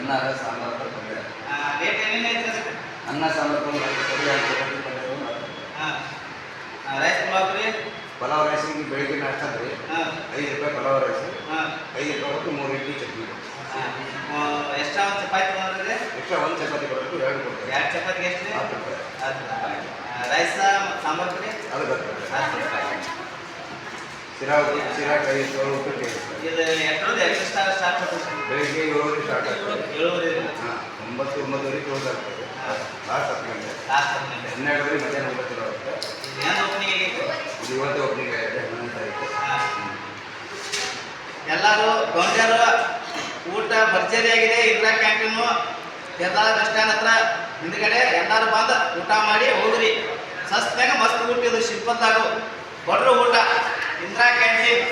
ಅನ್ನ ಸಾಂಬಾರು ಪಲ್ಯ. ರೇಟ್ ಏನೇನು ಐತ್ರಿ ಅದಕ್ಕೆ? ಅನ್ನ ಸಾಂಬಾರು ಪಲ್ಯ ಚಪಾತಿ ಪಲ್ಯ ಹಾಂ ರೈಸ್ ಪಲಾವ್ ರೀ? ಪಲಾವ್ ರೈಸಿಗೆ ಬೆಳಿಗ್ಗೆ ನಾಷ್ಟ ರೀ. ಹಾಂ 5 ರೂಪಾಯಿ ಪಲಾವ್ ರೈಸ್. ಹಾಂ 5 ರೂಪಾಯಿ ಕೊಟ್ಟು 3 ಇಡ್ಲಿ ಚಟ್ನಿ. ಎಕ್ಸ್ಟ್ರಾ ಒಂದು ಚಪಾತಿ ತೊಗೊಂಡ್ರಿ? ಎಕ್ಸ್ಟ್ರಾ 1 ಚಪಾತಿ ಕೊಟ್ಟು 2 ಕೊಡ್ತಾರೆ. 2 ಚಪಾತಿಗೆ ಎಷ್ಟು ರೀ? 10 ರೂಪಾಯಿ. 10 ರೂಪಾಯಿ. ರೈಸ್ ಸಾಂಬಾರು ರೀ? ಅದು ಬರ್ತದೆ. 10 ರೂಪಾಯಿ. ಶಿರಾ ಕೈ 7 ರೂಪಾಯಿ. ಇದು ಎಷ್ಟೊಂದು ಎಷ್ಟು ಸ್ಟಾರ್ಟ್ ಮಾಡ್ತೀವಿ? ಬೆಳಿಗ್ಗೆ 7 ಸ್ಟಾರ್ಟ್ ಆಗ್ತದೆ. 7 ಹಾಂ 9 ಕ್ಲೋಸ್ ಆಗ್ತದೆ. ಲಾಸ್ಟ್ 10 ಗಂಟೆ. ಲಾಸ್ಟ್ 10 ಗಂಟೆ. 12 ಮಧ್ಯಾಹ್ನ 9 ಆಗುತ್ತೆ. ಏನು ಓಪನಿಂಗ್ ಆಗೈತೆ? ಇದು ಇವತ್ತು ಓಪನಿಂಗ್ ಆಗಿದೆ 11 ತಾರೀಕು. ಎಲ್ಲರೂ ಗೌಂಡ್ಯರು ಊಟ ಭರ್ಜರಿ ಆಗಿದೆ. ಇಂದಿರಾ ಕ್ಯಾಂಟೀನು ಎಲ್ಲರ ಬಸ್ ಸ್ಟ್ಯಾಂಡ್ ಹತ್ರ ಹಿಂದ್ಗಡೆ ಎಲ್ಲರೂ ಬಂದು ಊಟ ಮಾಡಿ ಹೋಗ್ರಿ. ಸಸ್ತ್ನಾಗ ಮಸ್ತ್ ಊಟ ಇದು ಶಿಲ್ಪದಾಗ ಕೊಡ್ರು ಊಟ. ಇಂದಿರಾ ಕ್ಯಾಂಟೀನ್